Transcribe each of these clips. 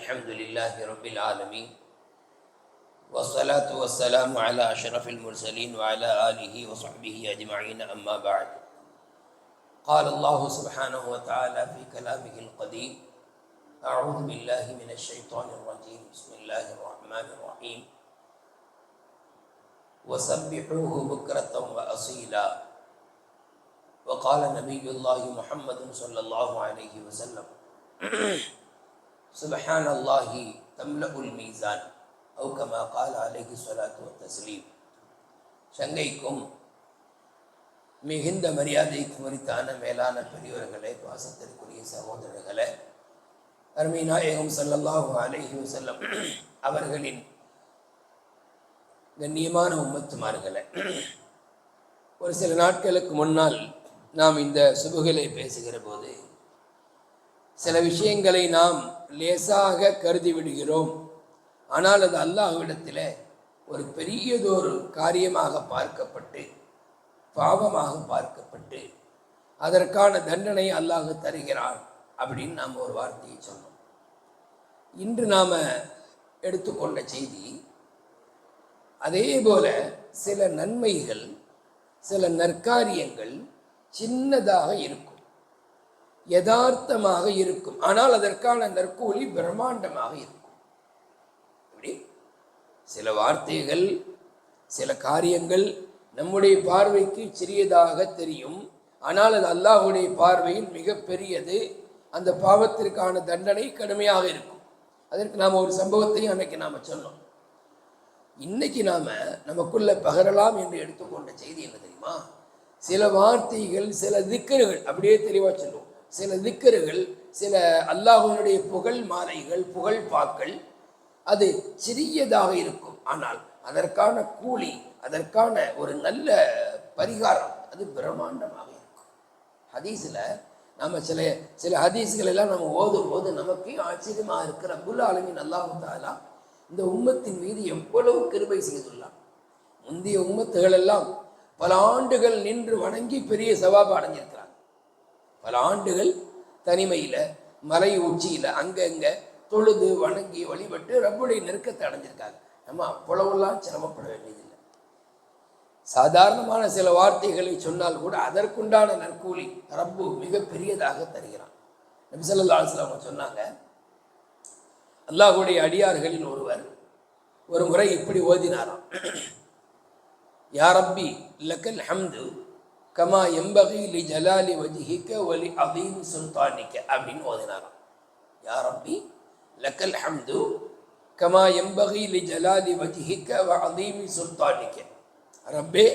الحمد لله رب العالمين والصلاة والسلام على أشرف المرسلين وعلى آله وصحبه أجمعين أما بعد. قال الله سبحانه وتعالى في كلامه القديم: أعوذ بالله من الشيطان الرجيم، بسم الله الرحمن الرحيم، وسبحوه بكرة وأصيلا. وقال نبي الله محمد صلى الله عليه وسلم: سبحان الله تملأ الميزان أو كما قال عليه الصلاة والتسليم. சங்கைக்கும் மிகுந்த மரியாதைக்கும் உரித்தான மேலான பெரியவர்களே, பாசத்திற்குரிய சகோதரர்களே, அருமை நாயகம் ஸல்லல்லாஹு அலைஹி வஸல்லம் அவர்களின் கண்ணியமான உம்மத்துமார்களே, ஒரு சில நாட்களுக்கு முன்னால் நாம் இந்த சுபுகளை பேசுகிற போது சில விஷயங்களை நாம் லேசாக கருதி விடுகிறோம். ஆனால் அது அல்லாஹ்விடத்தில் ஒரு பெரியதொரு காரியமாக பார்க்கப்பட்டு, பாவமாக பார்க்கப்பட்டு, அதற்கான தண்டனை அல்லாஹ் தருகிறான் அப்படின்னு நாம் ஒரு வார்த்தையை சொன்னோம். இன்று நாம் எடுத்துக்கொண்ட செய்தி அதே போல சில நன்மைகள், சில நற்காரியங்கள் சின்னதாக இருக்கும், யதார்த்தமாக இருக்கும், ஆனால் அதற்கான நற்கூலி பிரம்மாண்டமாக இருக்கும். இப்படி சில வார்த்தைகள், சில காரியங்கள் நம்முடைய பார்வைக்கு சிறியதாக தெரியும், ஆனால் அது அல்லாஹ்வுடைய பார்வையில் மிக பெரியது. அந்த பாவத்திற்கான தண்டனை கடுமையாக இருக்கும். அதற்கு நாம் ஒரு சம்பவத்தையும் அன்னைக்கு நாம் சொன்னோம். இன்னைக்கு நாம் நமக்குள்ள பகரலாம் என்று எடுத்துக்கொண்ட செய்தி என்ன தெரியுமா? சில வார்த்தைகள், சில திக்கர்கள், அப்படியே தெளிவாக சொல்லுவோம், சில திக்கர்கள், சில அல்லாஹ்வுடைய புகழ் மாலைகள், புகழ் பாக்கள், அது சிறியதாக இருக்கும், ஆனால் அதற்கான கூலி, அதற்கான ஒரு நல்ல பரிகாரம் அது பிரம்மாண்டமாக இருக்கும். ஹதீஸில் நம்ம சில ஹதீஸ்கள் எல்லாம் நம்ம ஓதும் போது நமக்கு ஆச்சரியமாக இருக்கிற ரப்புல் ஆலமீன் அல்லாஹ் தஆலா இந்த உம்மத்தின் மீது எவ்வளவு கிருபை செய்துள்ளார். முந்தைய உம்மத்துகள் எல்லாம் பல ஆண்டுகள் நின்று வணங்கி பெரிய சவாபு அடைஞ்சிருக்கிறாங்க. பல ஆண்டுகள் தனிமையில், மலை உச்சியில் அங்கங்க தொழுது வணங்கி வழிபட்டு ரப்புடைய நெருக்கத்தை அடைஞ்சிருக்காங்க. நம்ம அவ்வளவுலாம் சிரமப்பட வேண்டியதில்லை. சாதாரணமான சில வார்த்தைகளை சொன்னால் கூட அதற்குண்டான நற்கூலி ரப்பு மிக பெரியதாக தருகிறான். நபி ஸல்லல்லாஹு அலைஹி வஸல்லம் சொன்னாங்க, அல்லாஹ்வுடைய அடியார்களில் ஒருவர் ஒரு முறை இப்படி ஓதினாராம்: யா ரப்பி லக்கல் ஹம்து கமா எம்பகி லி ஜலாலி வஜ்ஹிக வலி அதீம் சுல்தானிக்க அப்படின்னு ஓதினாராம். யா ரப்பி லக்கல் ஹம்து கமா எம்பகி லி ஜலாலி வஜ்ஹிக வ அதீம் சுல்தானிக்க. ரப்பே,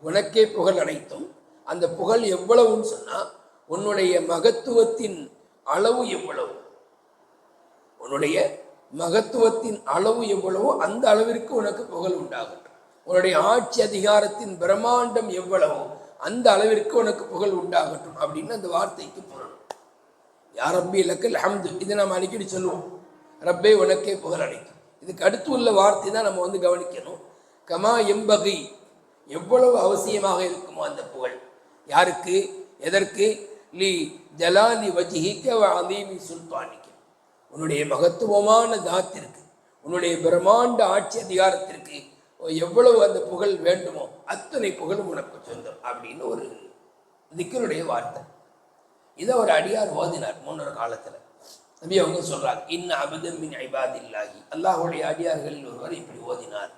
உனக்கே புகழ் அனைத்தும். அந்த புகழ் எவ்வளவுன்னு சொன்னால், உன்னுடைய மகத்துவத்தின் அளவு எவ்வளவு, உன்னுடைய மகத்துவத்தின் அளவு எவ்வளவோ அந்த அளவிற்கு உனக்கு புகழ் உண்டாகட்டும். உன்னுடைய ஆட்சி அதிகாரத்தின் பிரம்மாண்டம் எவ்வளவோ அந்த அளவிற்கு உனக்கு புகழ் உண்டாகட்டும் அப்படின்னு அந்த வார்த்தைக்கு பொருள். யா ரப்பி லக்கல் ஹம்து, இதை நாம் அடிக்கடி சொல்லுவோம், ரப்பே உனக்கே புகழ் அனைத்தும். இதுக்கு அடுத்து உள்ள வார்த்தை தான் நம்ம கவனிக்கணும். கமா எம்பகி, எவ்வளவு அவசியமாக இருக்குமோ அந்த புகழ். யாருக்கு, எதற்கு? லி ஜலாலி வஜ்ஹிக வ அதீமி சுல்தானிக்க, உன்னுடைய மகத்துவமான தாத்திற்கு, உன்னுடைய பிரம்மாண்ட ஆட்சி அதிகாரத்திற்கு எவ்வளவு அந்த புகழ் வேண்டுமோ அத்தனை புகழும் உனக்கு சொந்தம் அப்படின்னு ஒரு திக்கருடைய வார்த்தை. இதை ஒரு அடியார் ஓதினார் முன்னொரு காலத்தில். நபி அவங்க சொல்றாங்க, இன்ன அபதன் மின் இபாதில்லாஹி, அல்லாஹ்வுடைய அடியார்களில் ஒருவர் இப்படி ஓதினார்.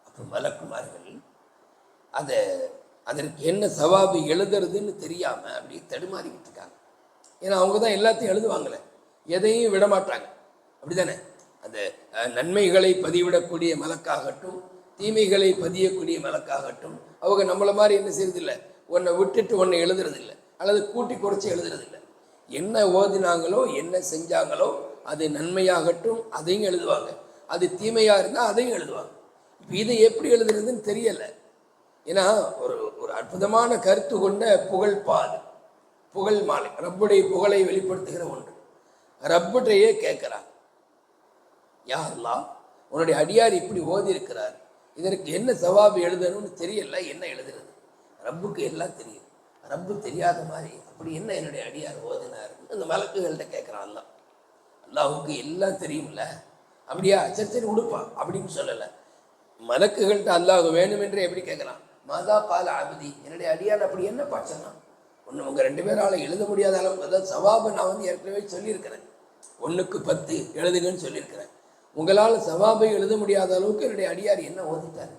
அப்போ மலக்குமார்கள் அதற்கு என்ன சவாபு எழுதுறதுன்னு தெரியாம அப்படியே தடுமாறிக்கிட்டு இருக்காங்க. ஏன்னா அவங்க தான் எல்லாத்தையும் எழுதுவாங்களே, எதையும் விடமாட்டாங்க, அப்படிதானே? அந்த நன்மைகளை பதிவிடக்கூடிய மலக்காகட்டும், தீமைகளை பதியக்கூடிய மலக்காகட்டும், அவங்க நம்மளை மாதிரி என்ன செய்யறதில்லை, ஒன்றை விட்டுட்டு ஒன்றை எழுதுறதில்லை, அல்லது கூட்டி குறைச்சி எழுதுறதில்லை. என்ன ஓதினாங்களோ, என்ன செஞ்சாங்களோ, அது நன்மையாகட்டும் அதையும் எழுதுவாங்க, அது தீமையாக இருந்தால் அதையும் எழுதுவாங்க. இப்போ இதை எப்படி எழுதுறதுன்னு தெரியலை. ஏன்னா ஒரு அற்புதமான கருத்து கொண்ட புகழ் பாது, புகழ் மாலை, ரப்புடைய புகழை வெளிப்படுத்துகிற ஒன்று. ரப்புடையே கேட்கிறார், யா அல்லாஹ், உன்னுடைய அடியார் இப்படி ஓதி இருக்கிறார், இதற்கு என்ன சவாபு எழுதணும்னு தெரியல, என்ன எழுதுறது? ரப்புக்கு எல்லாம் தெரியும், ரப்பு தெரியாத மாதிரி அப்படி என்ன என்னுடைய அடியார் ஓதினார் அந்த மலக்குகள்கிட்ட கேட்குறான். அல்லாஹுக்கு எல்லாம் தெரியும்ல. அப்படியா, சரி சரி உடுப்பா அப்படின்னு சொல்லலை. மலக்குகள்கிட்ட அல்லாஹ் வேணும் என்று எப்படி கேட்கலாம்? மாதா கால அபதி, என்னுடைய அடியான் அப்படி என்ன பாச்சனா? ஒன்று உங்கள் 2 பேரால் எழுத முடியாத அளவுக்கு, அதாவது சவாபை நான் வந்து ஏற்கனவே சொல்லியிருக்கிறேன், 1க்கு 10 எழுதுங்கன்னு சொல்லியிருக்கிறேன். உங்களால் சவாபை எழுத முடியாத அளவுக்கு என்னுடைய அடியார் என்ன ஓதிட்டார்?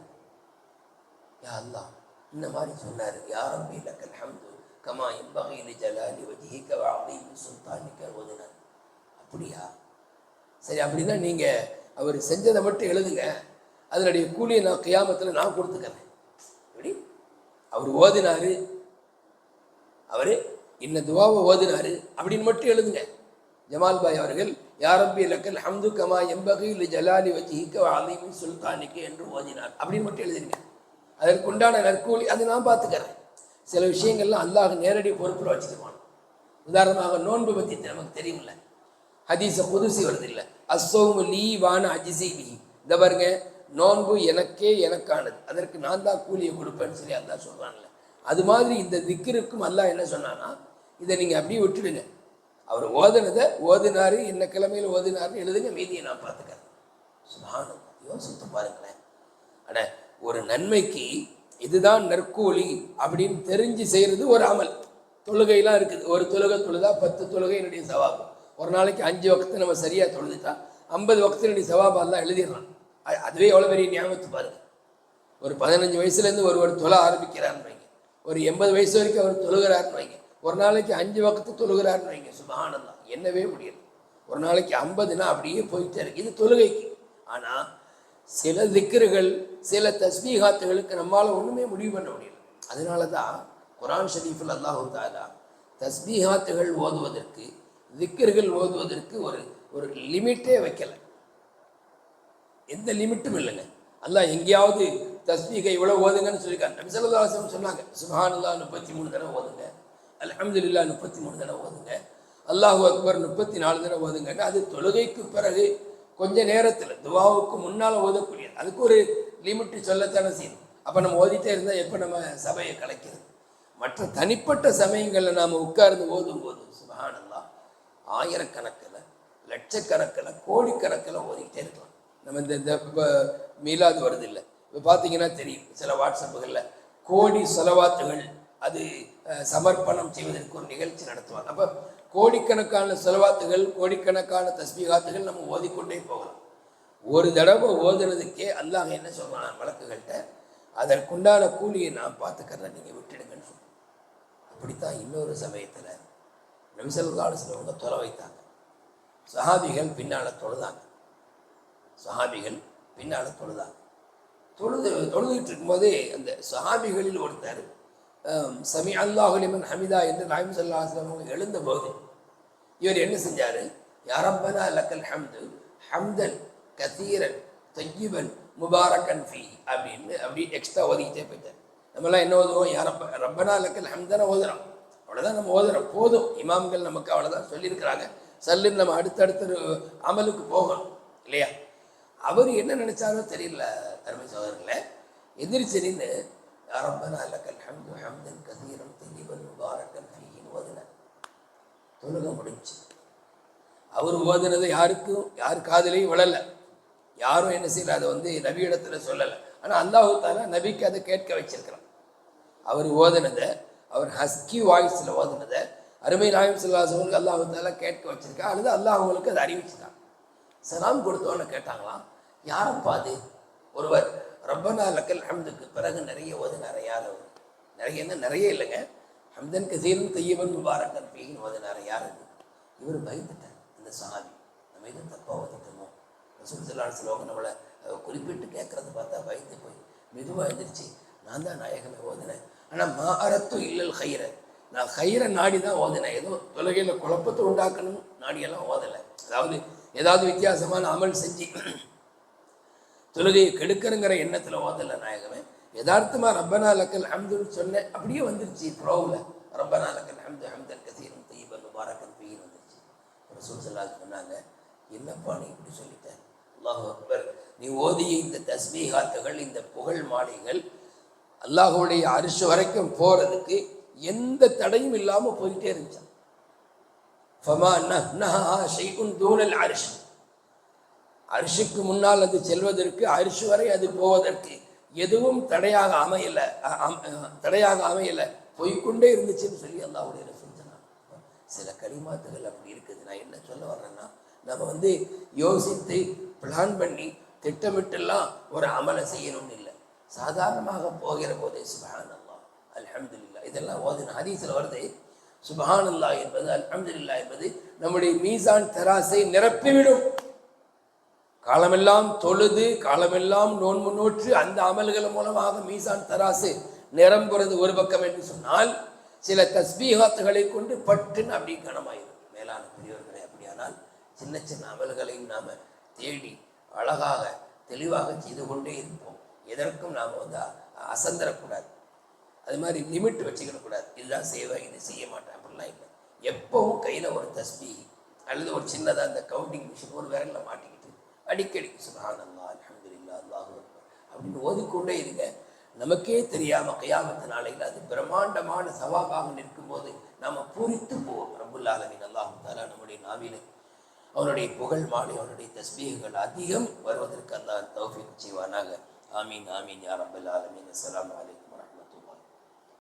யா அல்லாஹ் இந்த மாதிரி சொன்னார், யா ரப்பி லக்கல் ஹம்து கமா யன்பகி லிஜலாலி வஜ்ஹிக வ அஸீமி சுல்தானிக ஓதினார். அப்படியா, சரி, அப்படின்னா நீங்கள் அவர் செஞ்சதை மட்டும் எழுதுங்க, அதனுடைய கூலியை நான் கியாமத்தில் நான் கொடுத்துக்கிறேன். எப்படி அவர் ஓதினாரு, அவர் இன்ன துவாவை ஓதினாரு அப்படின்னு மட்டும் எழுதுங்க. ஜமால் பாய் அவர்கள் யா ரப்பி லக்கல் ஹம்து கமா யன்பகி லிஜலாலி வஜ்ஹிக வ அஸீமி சுல்தானிக என்று ஓதினார் அப்படின்னு மட்டும் எழுதுங்க. அதற்கு உண்டான நற்கூலி அது நான் பார்த்துக்கிறேன். சில விஷயங்கள்லாம் அல்லாஹ் நேரடி பொறுப்பில் வச்சுக்குவான். உதாரணமாக நோன்பு பற்றி நமக்கு தெரியும்ல, ஹதீஸ குதுசி வருது இல்லை, அஸ்ஸௌமு லீ வான அஜிஸி லீ. இந்த பாருங்க, நோன்பு எனக்கே எனக்கானது, அதற்கு நான் தான் கூலியை கொடுப்பேன்னு சொல்லி அல்லாஹ் சொல்கிறான்ல. அது மாதிரி இந்த திக்ருக்கும் அல்லாஹ் என்ன சொன்னான்னா, இதை நீங்கள் அப்படியே விட்டுடுங்க. அவர் ஓதுனதை ஓதினாரு, என்ன கிழமையில் ஓதினாருன்னு எழுதுங்க, மீதியை நான் பார்த்துக்கிறேன். சுப்ஹானல்லாஹ், யோசித்து பாருங்களேன். ஆனால் ஒரு நன்மைக்கு இதுதான் நற்கூலி அப்படின்னு தெரிஞ்சு செய்கிறது ஒரு அமல். தொழுகையெல்லாம் இருக்குது, ஒரு தொழுகை தொழுதா 10 தொழுகை என்னுடைய சவாபு. ஒரு நாளைக்கு 5 வக்து நம்ம சரியாக தொழுதுட்டா 50 வக்து என்னுடைய சவாபெல்லாம் எழுதிடலாம். அதுவே எவ்வளோ பெரிய ஞாபகத்து பாருங்க. ஒரு 15 வயசுலேருந்து ஒருவர் தொழ ஆரம்பிக்கிறார்னு வைங்க, ஒரு 80 வயசு வரைக்கும் அவர் தொழுகிறாருன்னு வைங்க, ஒரு நாளைக்கு 5 வக்து தொழுகிறாருன்னு வைங்க, சுப்ஹானல்லாஹ், என்னவே முடியாது. ஒரு நாளைக்கு 50னா அப்படியே போயிட்டே இருக்கு, இது தொழுகைக்கு. ஆனால் சில திக்ருகள், சில தஸ்பீகாத்துகளுக்கு நம்மளால் ஒன்றுமே முடிவு பண்ண முடியல. அதனால தான் குர்ஆன் ஷரீஃபில் அல்லாஹு தஆலா தஸ்பீகாத்துகள் ஓதுவதற்கு, திக்ருகள் ஓதுவதற்கு ஒரு லிமிட்டே வைக்கலை. எந்த லிமிட்டும் இல்லைங்க. அல்லாஹ் எங்கேயாவது தஸ்பீகை இவ்வளோ ஓதுங்கன்னு சொல்லியிருக்காங்க. நபி ஸல்லல்லாஹு அலைஹி வஸல்லம் சொன்னாங்க, சுப்ஹானல்லாஹ் 33 தடவை ஓதுங்க, அல்ஹம்துலில்லாஹ் 33 தடவை ஓதுங்க, அல்லாஹு அக்பர் 34 தடவை ஓதுங்கன்னு. அது தொழுகைக்கு பிறகு கொஞ்ச நேரத்தில் துவாவுக்கு முன்னால் ஓதக்கூடியது. அதுக்கு ஒரு லிமிட்டு சொல்லத்தானே செய்யணும். அப்போ நம்ம ஓதிட்டே இருந்தால் எப்போ நம்ம சபையை கலைக்கிறது? மற்ற தனிப்பட்ட சமயங்களில் நாம் உட்கார்ந்து ஓதும்போது சுப்ஹானல்லாஹ் ஆயிரக்கணக்கில், லட்சக்கணக்கில், கோடிக்கணக்கில் ஓதிக்கிட்டே இருக்கலாம். நம்ம இந்த இப்போ மீலாது வருது இல்லை, இப்போ பார்த்தீங்கன்னா தெரியும், சில வாட்ஸ்அப்புகளில் கோடி செலவாத்துகள் அது சமர்ப்பணம் செய்வதற்கு ஒரு நிகழ்ச்சி நடத்துவாங்க. அப்போ கோடிக்கணக்கான செலவாத்துகள், கோடிக்கணக்கான தஸ்பீகாத்துகள் நம்ம ஓதிக்கொண்டே போகலாம். ஒரு தடவை ஓதுனதுக்கே அல்லாஹ் என்ன சொல்கிறான் வழக்குகள்கிட்ட, அதற்குண்டான கூலியை நான் பார்த்துக்கிறேன், நீங்கள் விட்டுடுங்கன்னு சொல்லுவேன். அப்படித்தான் இன்னொரு சமயத்தில் நபி ஸல்லல்லாஹு அலைஹி வஸல்லம் தொலை வைத்தாங்க. சஹாபிகள் பின்னால் தொழுதாங்க. சஹாபிகள் பின்னால் தொழுதாங்க. தொழுதுகிட்டு இருக்கும்போதே அந்த சஹாபிகளில் ஒருத்தர் சமி அல்லாஹு லிமன் ஹமிதா என்று நாயகம் ஸல்லல்லாஹு அலைஹி வஸல்லம் எழுந்தபோது இவர் என்ன செஞ்சார்? யா ரப்பனா லக்கல் ஹம்து ஹம்தன் கதீரன் தய்யிபன் முபாரக்கன் ஃபீ அப்படின்னு அப்படி எக்ஸ்ட்ரா ஓதிக்கிட்டே போயிட்டார். நம்மளாம் என்ன ஓதுவோம்? யா ரப்பனா லக்கல் ஹம்தனை ஓதுறோம், அவ்வளோதான் நம்ம ஓதுறோம், போதும். இமாம்கள் நமக்கு அவ்வளோதான் சொல்லியிருக்கிறாங்க, சல்லுன்னு நம்ம அடுத்தடுத்த அமலுக்கு போகணும் இல்லையா? அவர் என்ன நினைச்சாரோ தெரியல அருமை சகோதரர்களே, எதிர்ச்சரின்னு யா ரப்பனா லக்கல் ஹம்து ஹம்தன் கதீரன் தய்யிபன் முபாரக்கன் ஃபீன்னு ஓதுனார். தொழுக முடிஞ்சு. அவர் ஓதுனதை யார் காதிலையும் விழலை, யாரும் என்ன செய்யல, அதை வந்து நபி இடத்துல சொல்லலை. ஆனால் அல்லாஹு தஆலா நபிக்கு அதை கேட்க வச்சிருக்கிறான். அவர் ஓதுனதை, அவர் ஹஸ்கி வாய்ஸில் ஓதுனதை அருமை நாயகம் ஸல்லல்லாஹு அலைஹி வஸல்லம் அல்லாஹு தஆலா கேட்க வச்சிருக்கா, அல்லது அல்லாஹ் அவங்களுக்கு அதை அறிவிச்சுட்டான். சலாம் கொடுத்தோன்னு கேட்டாங்களாம், யாரப்பா அது? ஒருவர் ரப்பனா லக்கல் ஹம்துக்கு பிறகு நிறைய ஓதுனார். யார் அவர்? நிறைய இல்லைங்க, ஹம்தன் கதீரன் தய்யிபன் முபாரக்கன் ஃபீன்னு ஓதுனார். யார் அது? இவர் பயந்துட்டார். இந்த சஹாபி, நம்ம எதுவும் தப்பாக ஓதிட்டோமோ, ரசூல் ஸல்லல்லாஹு அலைஹி வஸல்லம் நம்மளை குறிப்பிட்டு கேட்கறது பார்த்தா பயந்து போய் மெதுவாக எழுந்திரிச்சு, நான் தான் நாயகமே ஓதினேன், ஆனால் மா அரத்து இல்லல் ஹைர, நான் ஹைரை நாடி தான் ஓதினேன், ஏதோ தொழுகையில் குழப்பத்தை உண்டாக்கணும் நாடியெல்லாம் ஓதலை. அதாவது ஏதாவது வித்தியாசமான அமல் செஞ்சு தொழுகையை கெடுக்கிறங்கிற எண்ணத்தில் ஓதலை நாயகமே, யதார்த்தமாக ரப்பனா லக்கல் ஹம்துன்னு சொன்னேன், அப்படியே வந்துருச்சு ப்ரோவில், ரப்பனா லக்கல் ஹம்து ஹம்தன் கதீரன் தய்யிபன் முபாரக்கன் ஃபீன்னு வந்துருச்சு. ரசூல் ஸல்லல்லாஹு அலைஹி வஸல்லம் சொன்னாங்க, என்னப்பா நீ இப்படி சொல்லிட்டேன்? அல்லாஹு அக்பர், நீ ஓதிய இந்த தஸ்பீகாத்துகள், இந்த புகழ் மாலைகள் அல்லாஹுடைய அரிஷ் வரைக்கும் போகிறதுக்கு எந்த தடையும் இல்லாமல் போயிட்டே இருந்துச்சான். ஃபமா நஹ்னஹா ஷைஉன் தூனல் அர்ஷ். அரிசிக்கு முன்னால் அது செல்வதற்கு, அரிசி வரை அது போவதற்கு எதுவும் தடையாக அமையல, போய்கொண்டே இருந்துச்சுன்னு சொல்லி அல்லாஹ்வுடைய ரசூல் சொன்னாங்க. சில கலிமாத்துகள் அப்படி இருக்குது. நான் என்ன சொல்ல வர்றேன்னா, நம்ம யோசித்து பிளான் பண்ணி திட்டமிட்டெல்லாம் ஒரு அமலை செய்யணும்னு இல்லை. சாதாரணமாக போகிற போதே சுப்ஹானல்லாஹ் அல்ஹம்துலில்லாஹ் இதெல்லாம் ஓதுன ஹதீஸ்ல வருது. சுப்ஹானல்லாஹ் என்பது, அல்ஹம்துலில்லாஹ் என்பது நம்முடைய மீசான் தராசை நிரப்பிவிடும். காலமெல்லாம் தொழுது, காலமெல்லாம் நோன்பு நோற்று அந்த அமல்கள் மூலமாக மீசான் தராசு நிரம்புறது ஒரு பக்கம் என்று சொன்னால், சில தஸ்பீகாத்துகளை கொண்டு பட்டுன்னு அப்படி கனமாயிடும். மேலான பெரியவர்களே, அப்படியானால் சின்ன சின்ன அமல்களையும் நாம் தேடி அழகாக தெளிவாக செய்து கொண்டே இருப்போம். எதற்கும் நாம் அசந்தரக்கூடாது. அது மாதிரி லிமிட் வச்சுக்கிடக்கூடாது. இதுதான் செய்வேன், இது செய்ய மாட்டேன் அப்படிலாம் இல்லை. எப்பவும் கையில் ஒரு தஸ்பீ அல்லது ஒரு சின்னதாக அந்த கவுண்டிங் மிஷின் ஒரு விரலில் மாட்டிக்கிட்டு அடிக்கடி சுப்ஹானல்லாஹ் அல்ஹம்துலில்லாஹ் அல்லாஹு அக்பர் அப்படின்னு ஓதிக்கொண்டே இருங்க. நமக்கே தெரியாமல் கியாமத்து நாளையில் அது பிரம்மாண்டமான சவாபாக நிற்கும்போது நாம் பூரித்து போவோம். ரப்புல் ஆலமீன் அல்லாஹ் தஆலா நம்முடைய நாவிலே அவனுடைய புகழ் மாலை, அவனுடைய தஸ்பீஹ்கள் அதிகம் வருவதற்கு அல்லாஹ் தௌஃபீக் செய்வானாக. ஆமீன் ஆமீன் யா ரப்பல் ஆலமீன். அஸ்ஸலாமு அலைக்கும் வரஹ்மத்துல்லாஹி.